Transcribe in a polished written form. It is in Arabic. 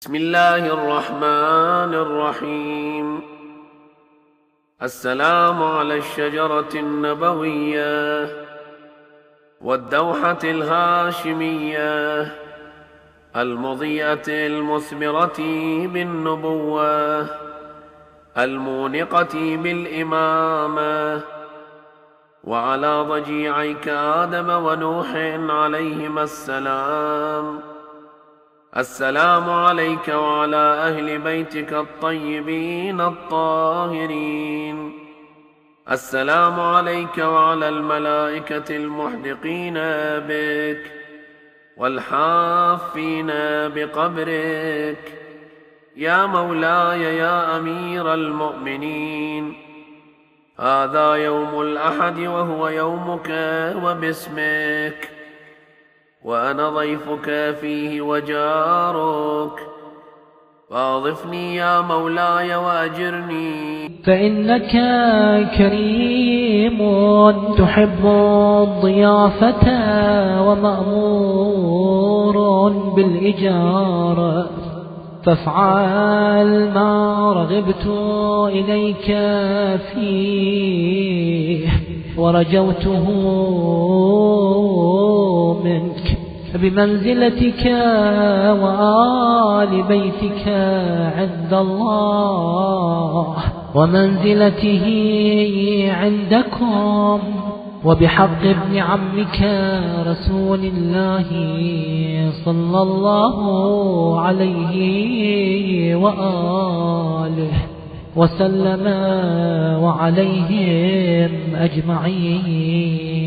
بسم الله الرحمن الرحيم. السلام على الشجرة النبوية والدوحة الهاشمية المضيئة المثمرة بالنبوة المونقة بالإمامة، وعلى ضجيعيك آدم ونوح عليهما السلام. السلام عليك وعلى أهل بيتك الطيبين الطاهرين. السلام عليك وعلى الملائكة المحدقين بك والحافين بقبرك يا مولاي يا أمير المؤمنين. هذا يوم الأحد وهو يومك وباسمك، وأنا ضيفك فيه وجارك، فاضفني يا مولاي وأجرني. فإنك كريم تحب الضيافة ومأمور بالإجارة، فافعل ما رغبت إليك فيه ورجوته منك بمنزلتك وآل بيتك عند الله ومنزلته عندكم، وبحق ابن عمك رسول الله صلى الله عليه وآله وسلم وعليهم أجمعين.